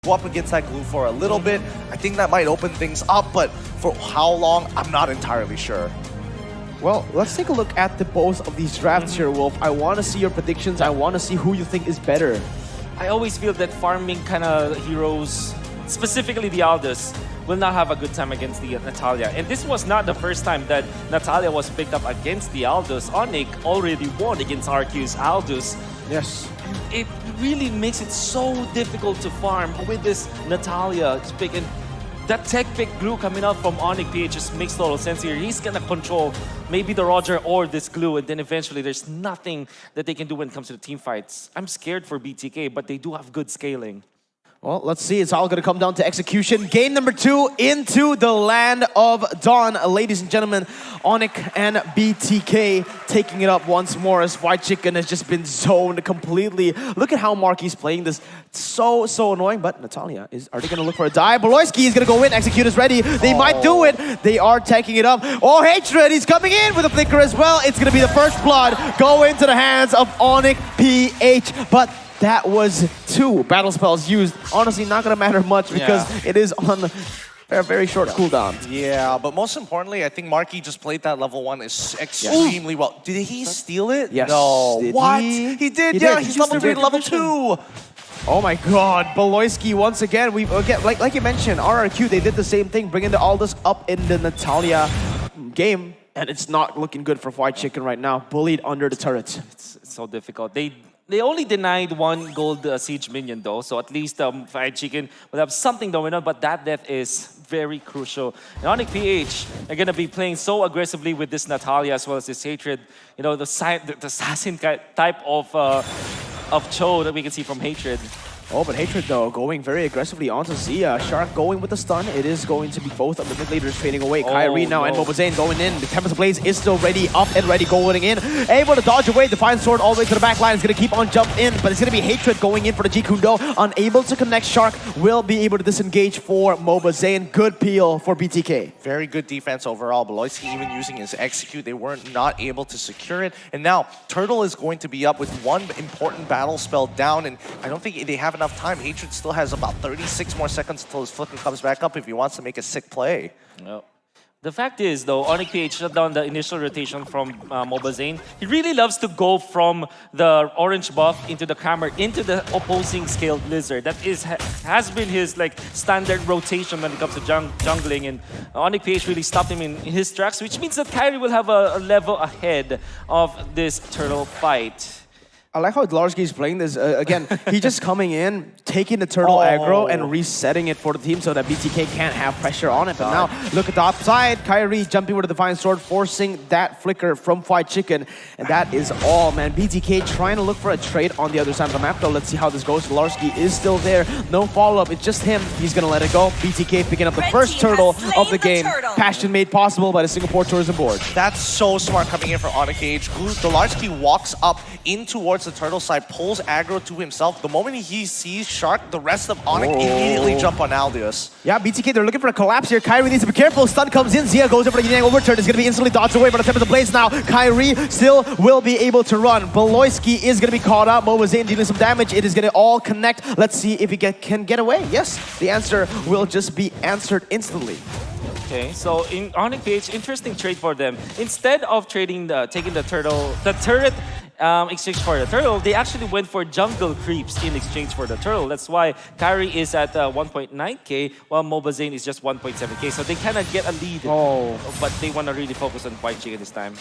go up against that glue for a little bit. I think that might open things up, but for how long, I'm not entirely sure. Well, let's take a look at the both of these drafts here, Wolf. I want to see your predictions. I want to see who you think is better. I always feel that farming kind of heroes, specifically the Aldous, will not have a good time against the Natalia. And this was not the first time that Natalia was picked up against the Aldous. ONIC already won against RQ's Aldous. Yes. It really makes it so difficult to farm with this Natalia pick. And that tech pick glue coming out from ONIC PH just makes total sense here. He's gonna control maybe the Roger or this glue, and then eventually there's nothing that they can do when it comes to the team fights. I'm scared for BTK, but they do have good scaling. Well, let's see. It's all going to come down to execution. Game number 2 into the land of Dawn. Ladies and gentlemen, ONIC and BTK taking it up once more as White Chicken has just been zoned completely. Look at how Marky's playing this. So annoying, but Natalia are they going to look for a dive? Boloyski is going to go in. Execute is ready. They might do it. They are taking it up. Oh, Hatred, he's coming in with a flicker as well. It's going to be the first blood go into the hands of ONIC PH, but that was 2 battle spells used. Honestly, not going to matter much because it is on a very short cooldown. Yeah, but most importantly, I think Marky just played that level 1 extremely well. Did he steal it? Yes. No. Did what? He did. did. He's level 3 to level 2. Oh my god, Boloyski once again. Like you mentioned, RRQ, they did the same thing, bringing the Aldous up in the Natalia game. And it's not looking good for White Chicken right now. Bullied under the turret. It's so difficult. They only denied 1 gold siege minion though, so at least White Chicken will have something going on, but that death is very crucial. And ONIC PH are going to be playing so aggressively with this Natalia as well as this Hatred. You know, the assassin type of Cho that we can see from Hatred. Oh, but Hatred, though, going very aggressively onto Zia. Shark going with the stun. It is going to be both of the mid leaders trading away. Kyrie now and Mobazane going in. The Tempest Blaze is still ready, up and ready, going in. Able to dodge away. Defiant Sword all the way to the back line. It's going to keep on jumping in, but it's going to be Hatred going in for the G Kundo. Unable to connect. Shark will be able to disengage for Mobazane. Good peel for BTK. Very good defense overall. Boloyski even using his execute. They weren't not able to secure it. And now Turtle is going to be up with 1 important battle spell down, and I don't think they have enough time. Hatred still has about 36 more seconds until his flicker comes back up if he wants to make a sick play. Yep. The fact is, though, ONIC PH shut down the initial rotation from Mobazane. He really loves to go from the orange buff into the camera, into the opposing scaled lizard. That has been his standard rotation when it comes to jungling, and ONIC PH really stopped him in his tracks, which means that Kyrie will have a level ahead of this turtle fight. I like how Dlarski is playing this. Again, he's just coming in, taking the turtle aggro and resetting it for the team so that BTK can't have pressure on it. But now, look at the upside. Kyrie jumping with a Defiant Sword, forcing that flicker from White Chicken. And that is all, man. BTK trying to look for a trade on the other side of the map, though. Let's see how this goes. Dlarski is still there. No follow-up. It's just him. He's going to let it go. BTK picking up the first turtle of the game. Passion made possible by the Singapore Tourism Board. That's so smart coming in for ONIC PH. Dlarski walks up in towards the turtle side, pulls aggro to himself. The moment he sees Shark, the rest of ONIC immediately jump on Aldous. Yeah, BTK, they're looking for a collapse here. Kyrie needs to be careful. Stun comes in. Zia goes over the Yang overturn. It's going to be instantly dodged away by the Tempest Blaze now. Kyrie still will be able to run. Boloyski is going to be caught out. Mobazane dealing some damage. It is going to all connect. Let's see if he can get away. Yes, the answer will just be answered instantly. Okay, so in ONIC PH, interesting trade for them. Instead of taking the turret exchange for the turtle, they actually went for jungle creeps in exchange for the turtle. That's why Kyrie is at 1.9k while Mobazane is just 1.7k. So they kind of get a lead, but they want to really focus on White Chicken this time.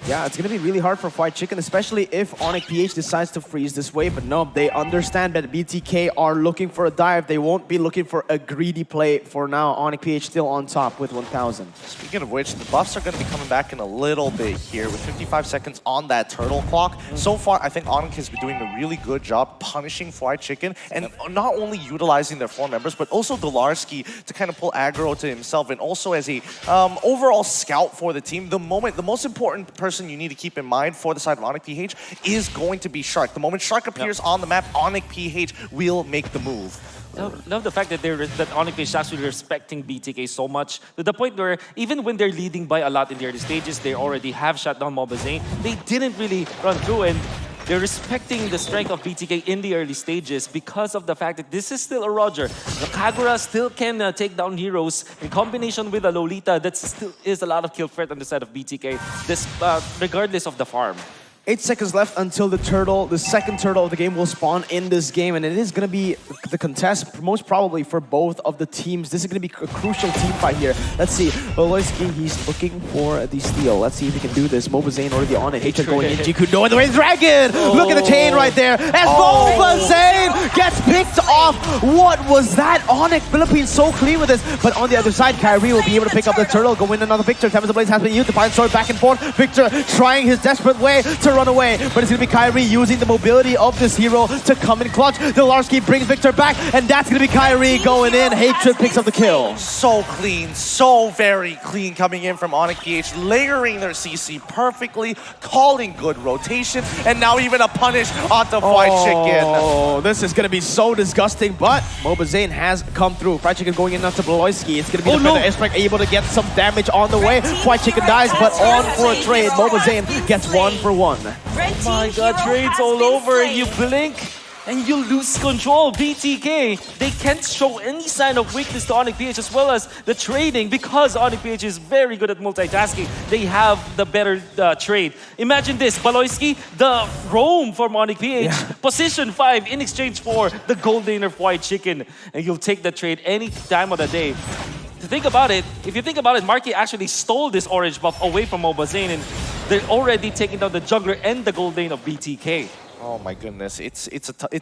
Yeah, it's going to be really hard for White Chicken, especially if ONIC PH decides to freeze this wave. But no, they understand that BTK are looking for a dive. They won't be looking for a greedy play for now. ONIC PH still on top with 1,000. Speaking of which, the buffs are going to be coming back in a little bit here with 55 seconds on that turtle clock. So far, I think ONIC has been doing a really good job punishing White Chicken and not only utilizing their 4 members, but also Dlarski to kind of pull aggro to himself, and also as a overall scout for the team. The most important person you need to keep in mind for the side of ONIC PH is going to be Shark. The moment Shark appears on the map, ONIC PH will make the move. Love the fact that ONIC is actually respecting BTK so much to the point where even when they're leading by a lot in the early stages, they already have shut down Mobazane. They didn't really run through, and they're respecting the strength of BTK in the early stages because of the fact that this is still a Roger. The Kagura still can take down heroes in combination with a Lolita. That still is a lot of kill threat on the side of BTK, this, regardless of the farm. 8 seconds left until the second turtle of the game will spawn in this game, and it is going to be the contest, most probably for both of the teams. This is going to be a crucial team fight here. Let's see. Boloyski, he's looking for the steal. Let's see if he can do this. Mobazane already on it. Hatred going in. Jikudo in the way. Dragon! Look at the chain right there. As Mobazane gets picked off. What was that? ONIC Philippines so clean with this. But on the other side, Kyrie will be able to pick up the turtle, go win another Victor. Tempest Blaze has been used to find sword back and forth. Victor trying his desperate way to run away, but it's going to be Kyrie using the mobility of this hero to come in clutch. Delarski brings Victor back, and that's going to be Kyrie going in. Hatred picks up the kill. So clean, so very clean coming in from ONIC PH, layering their CC perfectly, calling good rotation, and now even a punish onto Fried Chicken. Oh, this is going to be so disgusting, but Mobazane has come through. Fried Chicken going in onto Boloyski. It's going to be the Esprek able to get some damage on the way. Fried Chicken dies, but on for a trade. Mobazane gets 1-for-1. Oh my god, trades all over. You blink and you lose control. BTK, they can't show any sign of weakness to ONIC PH as well as the trading because ONIC PH is very good at multitasking. They have the better trade. Imagine this, Baloyski, the roam from ONIC PH, position 5 in exchange for the gold laner Fried Chicken. And you'll take the trade any time of the day. To think about it, if you think about it, Marky actually stole this orange buff away from Mobazane, and they're already taking down the jungler and the gold lane of BTK. Oh my goodness, it's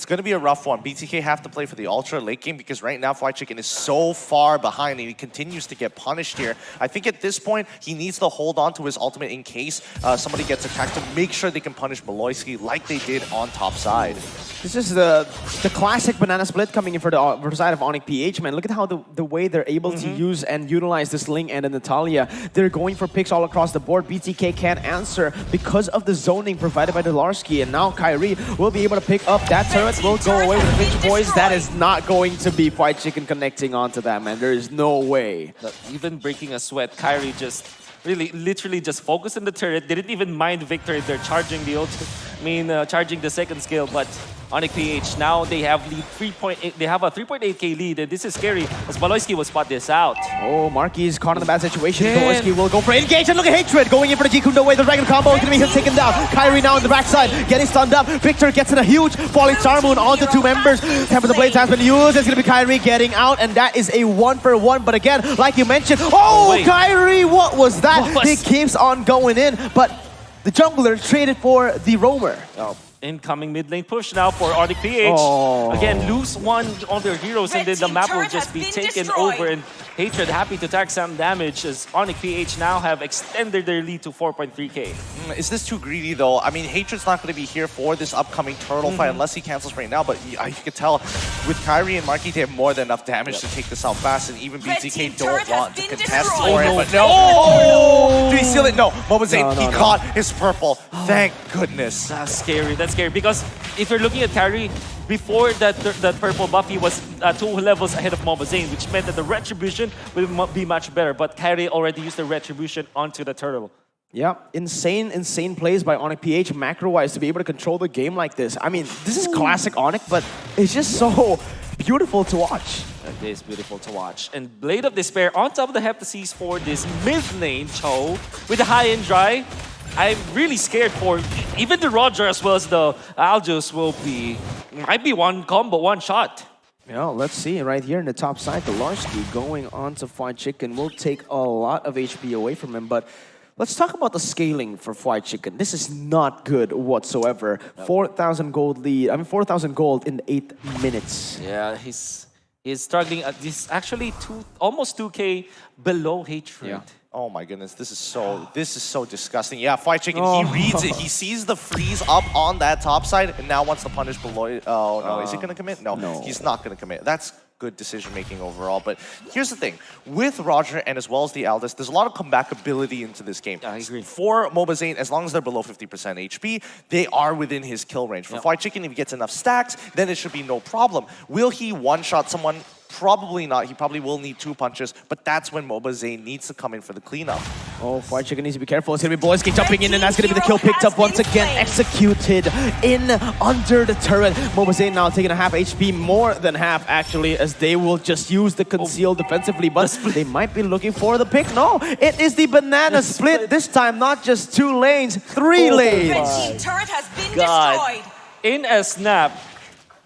going to be a rough one. BTK have to play for the ultra late game because right now Fried Chicken is so far behind and he continues to get punished here. I think at this point he needs to hold on to his ultimate in case somebody gets attacked to make sure they can punish Boloyski like they did on top side. This is the classic banana split coming in for the side of ONIC PH, man. Look at how the way they're able to use and utilize this Ling and the Natalia. They're going for picks all across the board. BTK can't answer because of the zoning provided by Delarski, and now Kyrie will be able to pick up that turret. Will go away with the Pinch Boys. That is not going to be Fried Chicken connecting onto that, man. There is no way. Even breaking a sweat, Kyrie just literally just focused on the turret. They didn't even mind Victor. They're charging the ult. Charging the second skill, but ONIC PH now they have lead 3.8. They have a 3.8k lead, and this is scary as Baloyski will spot this out. Oh, Marky is caught in a bad situation. Baloyski will go for engage, and look at Hatred going in for the Jikundo way. The Dragon combo is going to be him taken down. Kyrie now on the backside, getting stunned up. Victor gets in a huge falling star moon onto 2 members. Tempest of Blades has been used. It's going to be Kyrie getting out, and that is a 1-for-1. But again, like you mentioned, Kyrie, what was that? He keeps on going in, but the jungler traded for the roamer. Incoming mid lane push now for ONIC PH. Again, lose one on their heroes and then the map will just be taken over, and Hatred happy to tag some damage as ONIC PH now have extended their lead to 4.3k. Is this too greedy though? I mean, Hatred's not going to be here for this upcoming turtle fight unless he cancels right now, but you can tell with Kyrie and Marky, they have more than enough damage to take this out fast, and even BTK don't want to contest for it, but no! Did he steal it? No, Mobazane, he caught his purple. Thank goodness. That's scary, because if you're looking at Kyrie, before that purple buff, he was 2 levels ahead of Mobazane, which meant that the retribution will be much better, but Kyrie already used the retribution onto the turtle. Yeah, insane plays by ONIC PH macro-wise to be able to control the game like this. I mean, this is classic ONIC, but it's just so beautiful to watch. It is beautiful to watch. And Blade of Despair on top of the Heptases for this mid lane, Cho, with the high and dry. I'm really scared for even the Roger as well as the Aljos might be one combo, one shot. Yeah, let's see right here in the top side. Delarski going on to Fried Chicken will take a lot of HP away from him, but let's talk about the scaling for Fried Chicken. This is not good whatsoever. 4,000 gold lead. 4,000 gold in 8 minutes. Yeah, he's struggling. He's actually almost 2k below Hatred. Yeah. Oh my goodness, this is so disgusting. Yeah, Fried Chicken, he reads it. He sees the freeze up on that top side and now wants to punish below. Oh no, is he gonna commit? No, he's not gonna commit. That's good decision making overall. But here's the thing, with Roger and as well as the Aldous, there's a lot of comebackability into this game. I agree. For Mobazane, as long as they're below 50% HP, they are within his kill range. For Fried Chicken, if he gets enough stacks, then it should be no problem. Will he one-shot someone? Probably not. He probably will need 2 punches, but that's when Mobazane needs to come in for the cleanup. Oh, Fried Chicken needs to be careful. It's gonna be Boloiski jumping in, and that's gonna be the kill picked up once again. Executed in under the turret. Mobazane now taking a half HP, more than half actually, as they will just use the conceal defensively. But they might be looking for the pick. No, it is the banana split this time. Not just 2 lanes, 3 lanes. Red team turret has been God. destroyed. In a snap,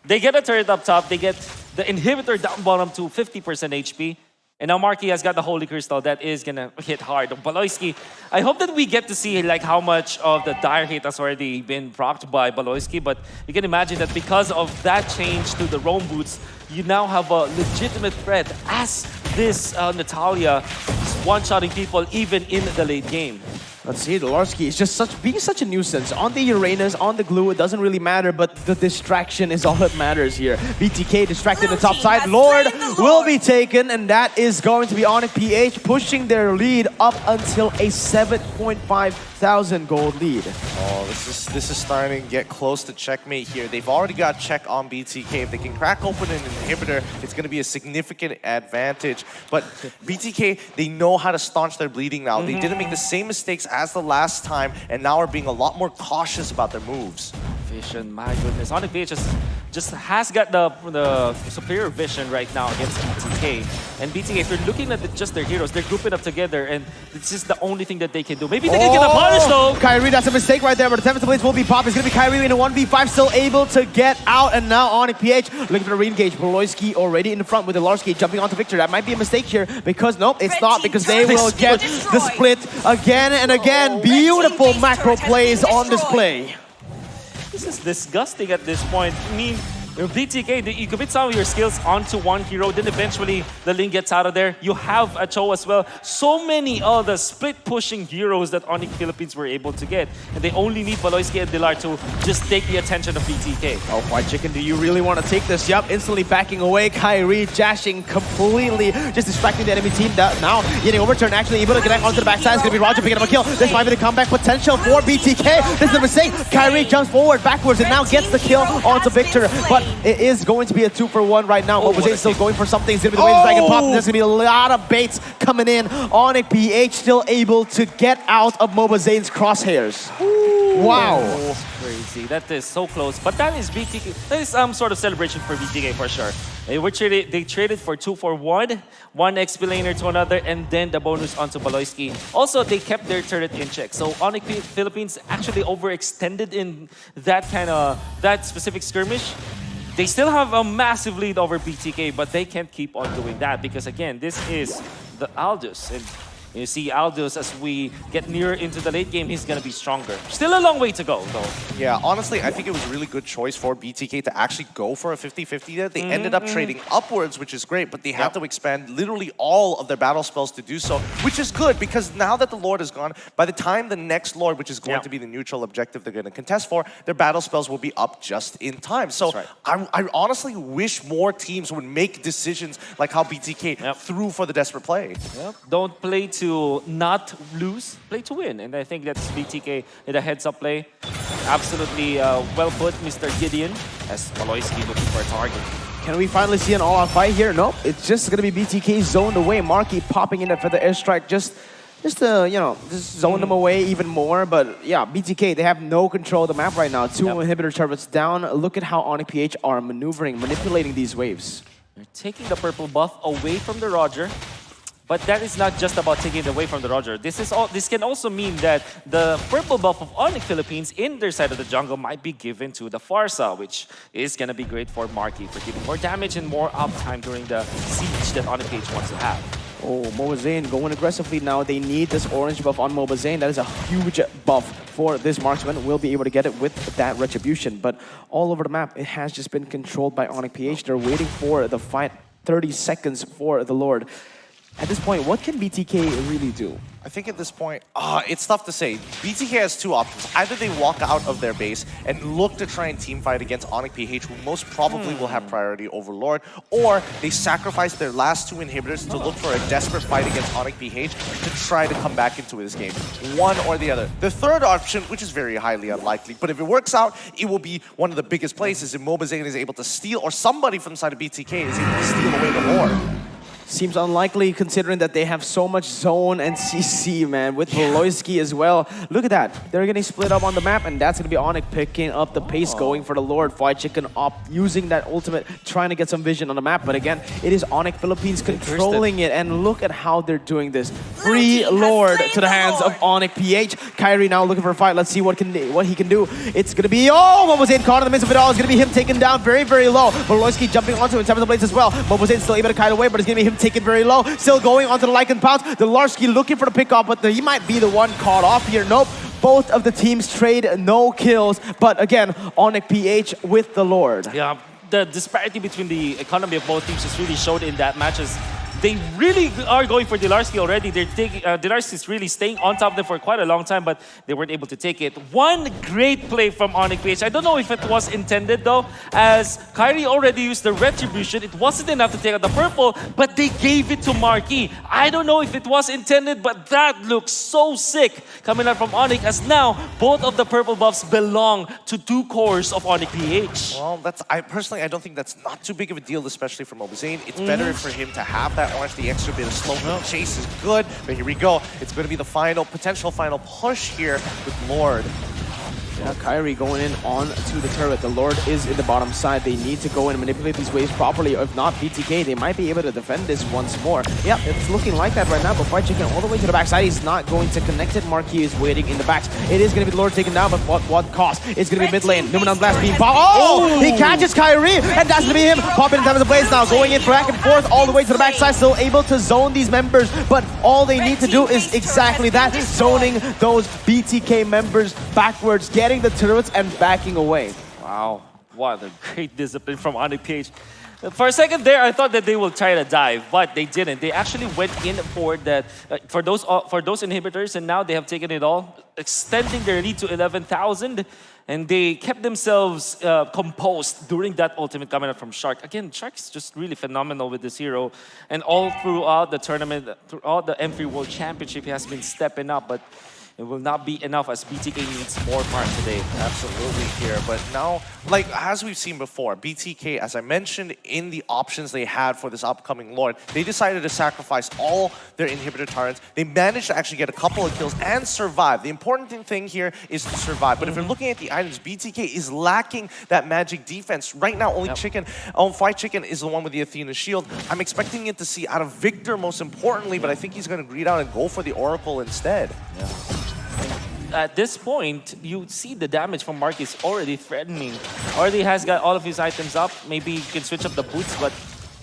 they get a turret up top, they get the inhibitor down bottom to 50% HP. And now Marky has got the Holy Crystal that is gonna hit hard. Baloiski, I hope that we get to see like how much of the dire hit has already been procced by Baloiski, but you can imagine that because of that change to the roam boots, you now have a legitimate threat as this Natalia is one-shotting people even in the late game. Let's see, Dolarski is just being such a nuisance. On the Uranus, on the glue, it doesn't really matter, but the distraction is all that matters here. BTK distracted the top side. Lord will be taken, and that is going to be ONIC PH pushing their lead up until a 7,500 gold lead. Oh, this is starting to get close to checkmate here. They've already got check on BTK. If they can crack open an inhibitor, it's going to be a significant advantage. But BTK, they know how to staunch their bleeding now. They didn't make the same mistakes as the last time, and now are being a lot more cautious about their moves. Vision, my goodness. ONIC PH just has got the superior vision right now against BTK. And BTK, if you're looking at just their heroes, they're grouping up together, and this is the only thing that they can do. Maybe they can get a punish though. Kyrie, that's a mistake right there, but the Tempest Blades will be popped. It's going to be Kyrie in a 1v5, still able to get out, and now ONIC PH looking for the re-engage. Boloiski already in the front with the Larski jumping onto Victor. That might be a mistake here, because nope, it's not, because they will get the split again and again. Beautiful macro plays on display. This is disgusting at this point. I mean, BTK, you commit some of your skills onto one hero, then eventually the lane gets out of there. You have a Cho as well. So many of the split-pushing heroes that ONIC Philippines were able to get. And they only need Baloiski and Dilar to just take the attention of BTK. Oh, White Chicken, do you really want to take this? Yup, instantly backing away. Kyrie jashing completely, just distracting the enemy team. Now getting overturned, actually able to connect onto the backside. It's going to be Roger picking up a kill. This might be the comeback potential for BTK. This is a mistake. Kyrie jumps forward, backwards, and now gets the kill onto Victor. But it is going to be a 2-for-1 right now. Mobazane's still going for something. It's going to be the way the Dragon Pop. There's going to be a lot of baits coming in. ONIC PH still able to get out of Mobazane's crosshairs. Wow. That's crazy. That is so close. But that is BTK. That is some sort of celebration for BTK for sure. They traded for 2-for-1, one XP laner to another, and then the bonus onto Baloiski. Also, they kept their turret in check. So ONIC Philippines actually overextended in that specific skirmish. They still have a massive lead over BTK, but they can't keep on doing that because, again, this is the Aldous. And you see Aldous, as we get nearer into the late game, he's going to be stronger. Still a long way to go, though. Yeah, honestly, I think it was a really good choice for BTK to actually go for a 50-50 there. They ended up trading upwards, which is great, but they had to expand literally all of their battle spells to do so, which is good because now that the Lord is gone, by the time the next Lord, which is going to be the neutral objective they're going to contest for, their battle spells will be up just in time. So I honestly wish more teams would make decisions like how BTK threw for the desperate play. Don't play to not lose, play to win. And I think that's BTK in a heads-up play. Absolutely well put, Mr. Gideon, as Baloiski looking for a target. Can we finally see an all-out fight here? Nope, it's just going to be BTK zoned away. Marky popping in there for the airstrike, just to, just zone them away even more. But yeah, BTK, they have no control of the map right now. 2 inhibitor turrets down. Look at how ONIC PH are maneuvering, manipulating these waves. They're taking the purple buff away from the Roger. But that is not just about taking it away from the Roger. This can also mean that the purple buff of ONIC Philippines in their side of the jungle might be given to the Farsa, which is going to be great for Marky for giving more damage and more uptime during the siege that ONIC PH wants to have. Oh, Mobazane going aggressively now. They need this orange buff on Mobazane. That is a huge buff for this marksman. We'll be able to get it with that retribution. But all over the map, it has just been controlled by ONIC PH. They're waiting for the fight. 30 seconds for the Lord. At this point, what can BTK really do? I think at this point, it's tough to say. BTK has 2 options. Either they walk out of their base and look to try and teamfight against ONIC PH, who most probably will have priority over Lord, or they sacrifice their last 2 inhibitors to look for a desperate fight against ONIC PH to try to come back into this game. One or the other. The third option, which is very highly unlikely, but if it works out, it will be one of the biggest places if Mobazane is able to steal, or somebody from the side of BTK is able to steal away the Lord. Seems unlikely considering that they have so much zone and CC, man, with Voloisky as well. Look at that. They're getting split up on the map, and that's going to be ONIC picking up the pace, going for the Lord. Fried Chicken up, using that ultimate, trying to get some vision on the map. But again, it is ONIC Philippines controlling it, and look at how they're doing this. Free Lord to the hands of ONIC PH. Kyrie now looking for a fight. Let's see what he can do. It's going to be, Mobozane caught in the midst of it all. It's going to be him taken down very, very low. Voloisky jumping onto it, Seven of the Blades as well. Mobozane still able to kite away, but it's going to be him taken very low. Still going onto the Lycan Pounce. The Larsky looking for the pick-off, but he might be the one caught off here. Nope. Both of the teams trade no kills. But again, ONIC PH with the Lord. Yeah, the disparity between the economy of both teams just really showed in that match. As they really are going for Dilarsky already. They're taking Dilarsky is really staying on top of them for quite a long time, but they weren't able to take it. One great play from ONIC PH. I don't know if it was intended though, as Kyrie already used the retribution. It wasn't enough to take out the purple, but they gave it to Marquis. I don't know if it was intended, but that looks so sick coming out from ONIC, as now both of the purple buffs belong to 2 cores of ONIC PH. Well, I personally don't think that's not too big of a deal, especially for Mobozane. It's better for him to have that orange. The extra bit of slow chase is good, but here we go. It's going to be the potential final push here with Lord. Yeah, Kyrie going in onto the turret. The Lord is in the bottom side. They need to go in and manipulate these waves properly. If not, BTK, they might be able to defend this once more. Yeah, it's looking like that right now, but Fried Chicken all the way to the backside. He's not going to connect it. Marquis is waiting in the backs. It is going to be the Lord taken down, but what cost? It's going to be mid lane. Numenon Blast being popped. Oh! He catches Kyrie, and that's going to be him. Popping in time of the blades now, going in back and forth all the way to the backside, still able to zone these members, but all they need to do is exactly that, zoning those BTK members backwards, getting the turrets and backing away. Wow, what a great discipline from ONIC PH. For a second there, I thought that they will try to dive, but they didn't. They actually went in for that, for those inhibitors, and now they have taken it all, extending their lead to 11,000, and they kept themselves composed during that ultimate coming out from Shark. Again, Shark is just really phenomenal with this hero, and all throughout the tournament, throughout the M3 World Championship, he has been stepping up, but it will not be enough as BTK needs more farm today. Absolutely here, but now, like as we've seen before, BTK, as I mentioned in the options they had for this upcoming Lord, they decided to sacrifice all their inhibitor turrets. They managed to actually get a couple of kills and survive. The important thing here is to survive, but if you're looking at the items, BTK is lacking that magic defense. Right now, only Fried Chicken is the one with the Athena shield. I'm expecting it to see out of Victor most importantly, but I think he's going to greed out and go for the Oracle instead. Yeah. At this point, you see the damage from Marquis already threatening. Already has got all of his items up. Maybe he can switch up the boots, but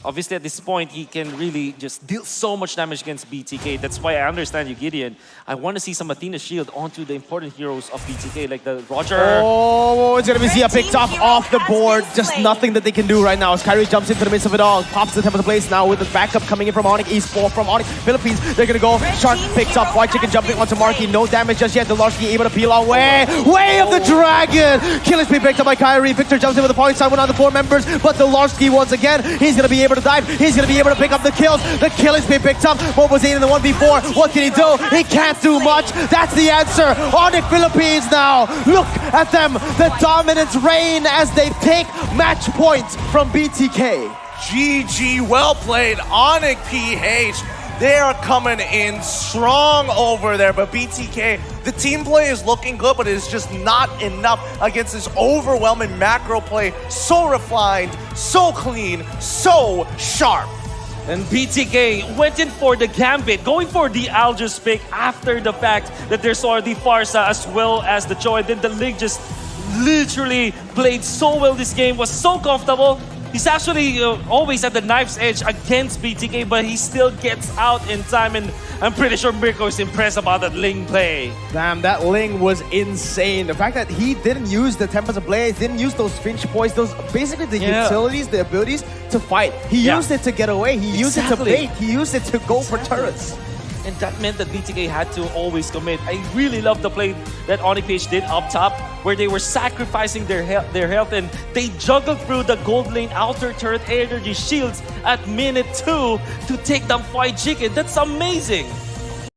obviously at this point, he can really just deal so much damage against BTK. That's why I understand you, Gideon. I want to see some Athena shield onto the important heroes of BTK, like the Roger. Oh, it's going to be Zia picked off the board. Just nothing that they can do right now as Kyrie jumps into the midst of it all. Pops the temp of the place now with the backup coming in from ONIC Esports, from ONIC Philippines. They're going to go. Shark picks up. Fried Chicken jumping onto Marquis. No damage just yet. Delarski able to peel away. Way of the Dragon. Killing speed picked up by Kyrie. Victor jumps in with the point side, one of the 4 members. But Delarski once again, he's going to be able to dive. He's going to be able to pick up the kills. The killing speed picked up. Mobozane in the 1v4. What can he do? He can't do much. That's the answer. ONIC Philippines now. Look at them. The dominance reign as they take match points from BTK. GG, well played, ONIC PH. They are coming in strong over there, but BTK, the team play is looking good, but it is just not enough against this overwhelming macro play. So refined, so clean, so sharp. And BTK went in for the gambit, going for the Algis pick after the fact that there's already Farsa as well as the Joy. Then the League just literally played so well this game, was so comfortable. He's actually always at the knife's edge against BTK, but he still gets out in time, and I'm pretty sure Mirko is impressed about that Ling play. Damn, that Ling was insane. The fact that he didn't use the Tempest of Blaze, didn't use those Finch Poise, those basically the utilities, the abilities to fight. He used it to get away, he used it to bait, he used it to go for turrets. And that meant that BTK had to always commit. I really love the play that ONIC PH did up top, where they were sacrificing their health, and they juggled through the gold lane outer turret energy shields at minute 2 to take down Fried Chicken. That's amazing.